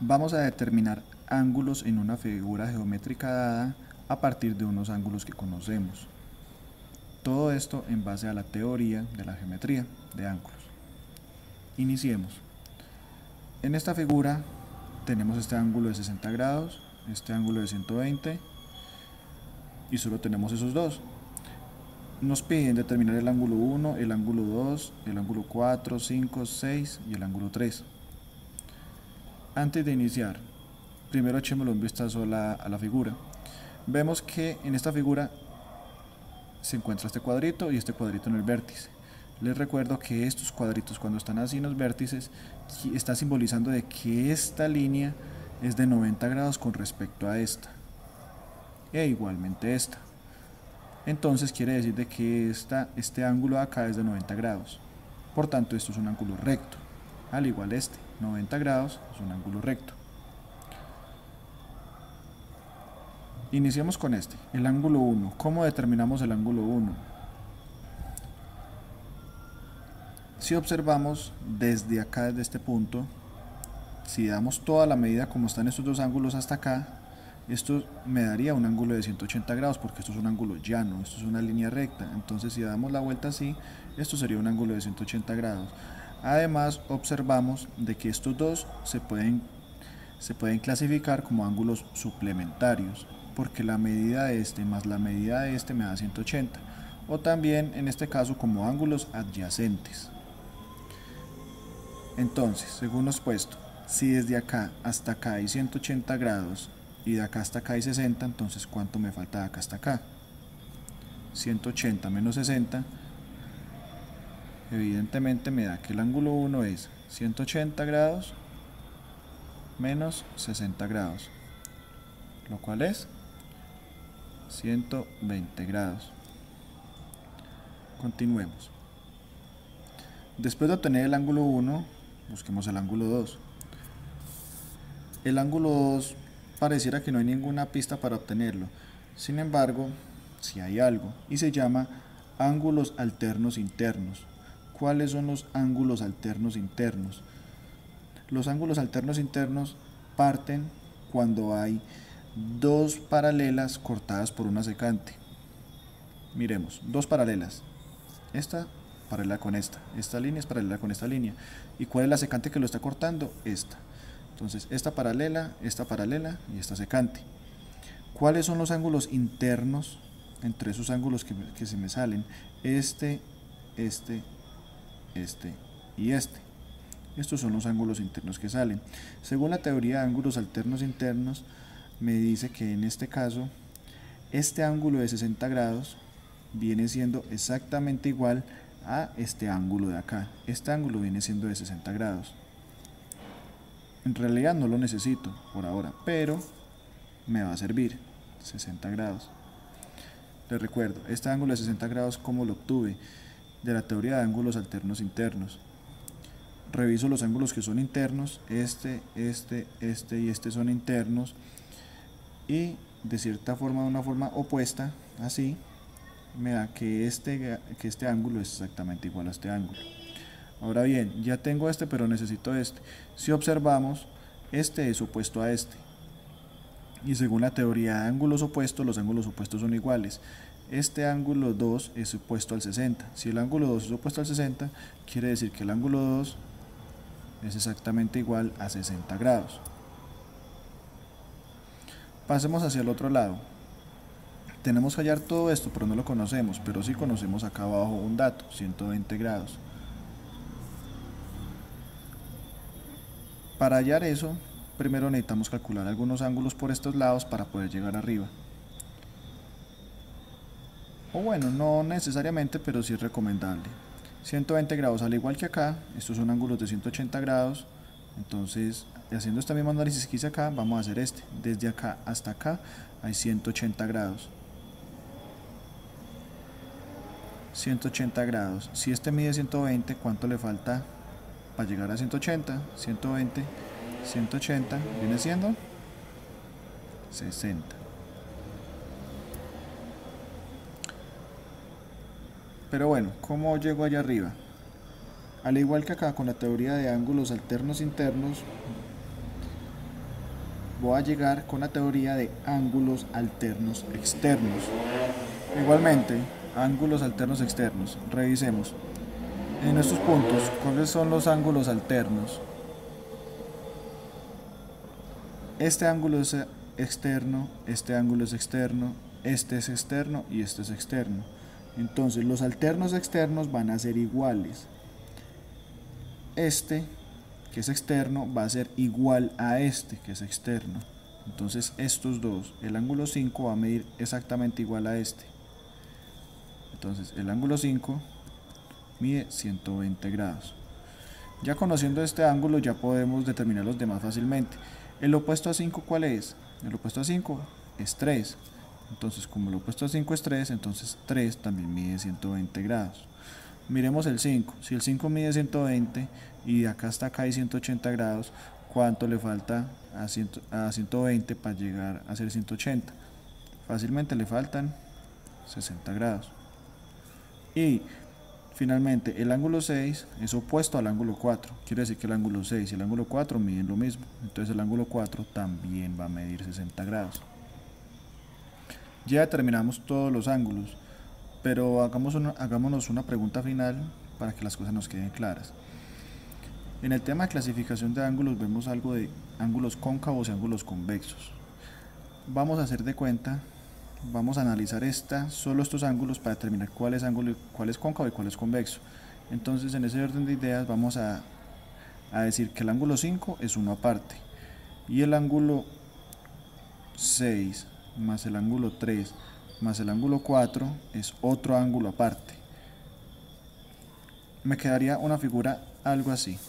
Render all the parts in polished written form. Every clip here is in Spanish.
Vamos a determinar ángulos en una figura geométrica dada a partir de unos ángulos que conocemos. Todo esto en base a la teoría de la geometría de ángulos. Iniciemos. En esta figura tenemos este ángulo de 60 grados, este ángulo de 120 y solo tenemos esos dos. Nos piden determinar el ángulo 1, el ángulo 2, el ángulo 4, 5, 6 y el ángulo 3. Antes de iniciar, primero echémosle un vistazo a la figura. Vemos que en esta figura se encuentra este cuadrito y este cuadrito en el vértice. Les recuerdo que estos cuadritos, cuando están así en los vértices, está simbolizando de que esta línea es de 90 grados con respecto a esta, e igualmente esta. Entonces quiere decir de que este ángulo de acá es de 90 grados. Por tanto, esto es un ángulo recto. Al igual este, 90 grados es un ángulo recto. Iniciamos con este, el ángulo 1. ¿Cómo determinamos el ángulo 1? Si observamos desde acá, desde este punto, si damos toda la medida como están estos dos ángulos hasta acá, esto me daría un ángulo de 180 grados porque esto es un ángulo llano, esto es una línea recta. Entonces si damos la vuelta así, esto sería un ángulo de 180 grados. Además observamos de que estos dos se pueden clasificar como ángulos suplementarios, porque la medida de este más la medida de este me da 180, o también en este caso como ángulos adyacentes. Entonces, según lo expuesto, si desde acá hasta acá hay 180 grados y de acá hasta acá hay 60, entonces ¿cuánto me falta de acá hasta acá? 180 menos 60, evidentemente me da que el ángulo 1 es 180 grados menos 60 grados, lo cual es 120 grados. Continuemos. Después de obtener el ángulo 1, busquemos el ángulo 2. El ángulo 2 pareciera que no hay ninguna pista para obtenerlo. Sin embargo, sí hay algo, y se llama ángulos alternos internos. ¿Cuáles son los ángulos alternos internos? Los ángulos alternos internos parten cuando hay dos paralelas cortadas por una secante. Miremos, dos paralelas. Esta paralela con esta línea es paralela con esta línea. ¿Y cuál es la secante que lo está cortando? Esta. Entonces, esta paralela y esta secante. ¿Cuáles son los ángulos internos entre esos ángulos que se me salen? Este y este. Estos son los ángulos internos que salen. Según la teoría de ángulos alternos internos, me dice que en este caso, este ángulo de 60 grados viene siendo exactamente igual a este ángulo de acá. Este ángulo viene siendo de 60 grados. En realidad no lo necesito por ahora, pero me va a servir 60 grados. Les recuerdo, este ángulo de 60 grados, ¿cómo lo obtuve? De la teoría de ángulos alternos internos. Reviso los ángulos que son internos, este y este son internos, y de cierta forma, de una forma opuesta, así, me da que este ángulo es exactamente igual a este ángulo. Ahora bien, ya tengo este, pero necesito este. Si observamos, este es opuesto a este. Y según la teoría de ángulos opuestos, los ángulos opuestos son iguales. Este ángulo 2 es opuesto al 60. Si el ángulo 2 es opuesto al 60, quiere decir que el ángulo 2 es exactamente igual a 60 grados. Pasemos hacia el otro lado. Tenemos que hallar todo esto, pero no lo conocemos, pero sí conocemos acá abajo un dato, 120 grados. Para hallar eso, primero necesitamos calcular algunos ángulos por estos lados para poder llegar arriba. O bueno, no necesariamente, pero sí es recomendable. 120 grados, al igual que acá, estos son ángulos de 180 grados. Entonces, haciendo este mismo análisis que hice acá, vamos a hacer este. Desde acá hasta acá hay 180 grados. 180 grados. Si este mide 120, ¿cuánto le falta para llegar a 180? 120, 180, viene siendo 60. Pero bueno, ¿cómo llego allá arriba? Al igual que acá con la teoría de ángulos alternos internos, voy a llegar con la teoría de ángulos alternos externos. Igualmente, ángulos alternos externos. Revisemos. En estos puntos, ¿cuáles son los ángulos alternos? Este ángulo es externo, este ángulo es externo, este es externo y este es externo. Entonces los alternos externos van a ser iguales. Este, que es externo, va a ser igual a este, que es externo. Entonces estos dos, el ángulo 5 va a medir exactamente igual a este. Entonces el ángulo 5 mide 120 grados. Ya conociendo este ángulo ya podemos determinar los demás fácilmente. ¿El opuesto a 5 cuál es? El opuesto a 5 es 3. Entonces como el opuesto a 5 es 3, entonces 3 también mide 120 grados. Miremos el 5. Si el 5 mide 120 y de acá hasta acá hay 180 grados, ¿cuánto le falta a 120 para llegar a ser 180? Fácilmente le faltan 60 grados. Y finalmente, el ángulo 6 es opuesto al ángulo 4. Quiere decir que el ángulo 6 y el ángulo 4 miden lo mismo. Entonces el ángulo 4 también va a medir 60 grados. Ya determinamos todos los ángulos, pero hagámonos una pregunta final para que las cosas nos queden claras. En el tema de clasificación de ángulos vemos algo de ángulos cóncavos y ángulos convexos. Vamos a hacer de cuenta, vamos a analizar solo estos ángulos para determinar cuál es cóncavo y cuál es convexo. Entonces en ese orden de ideas vamos a decir que el ángulo 5 es uno aparte y el ángulo 6 más el ángulo 3 más el ángulo 4 es otro ángulo aparte. Me quedaría una figura algo así,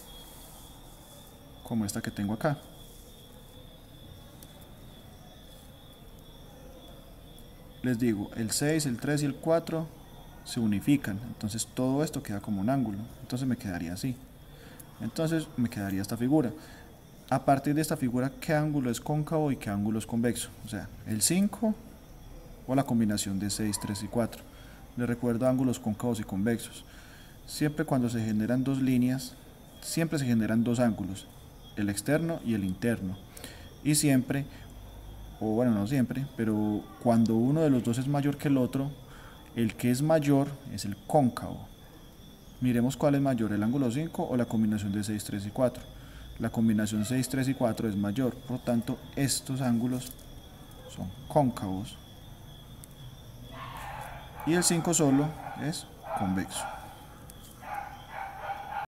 como esta que tengo acá. Les digo, el 6, el 3 y el 4 se unifican, entonces todo esto queda como un ángulo, entonces me quedaría así. Entonces me quedaría esta figura. A partir de esta figura, ¿qué ángulo es cóncavo y qué ángulo es convexo? O sea, el 5 o la combinación de 6, 3 y 4. Les recuerdo ángulos cóncavos y convexos. Siempre cuando se generan dos líneas, siempre se generan dos ángulos, el externo y el interno. Y siempre, o bueno, no siempre, pero cuando uno de los dos es mayor que el otro, el que es mayor es el cóncavo. Miremos cuál es mayor, el ángulo 5 o la combinación de 6, 3 y 4. La combinación 6, 3 y 4 es mayor, por lo tanto estos ángulos son cóncavos y el 5 solo es convexo.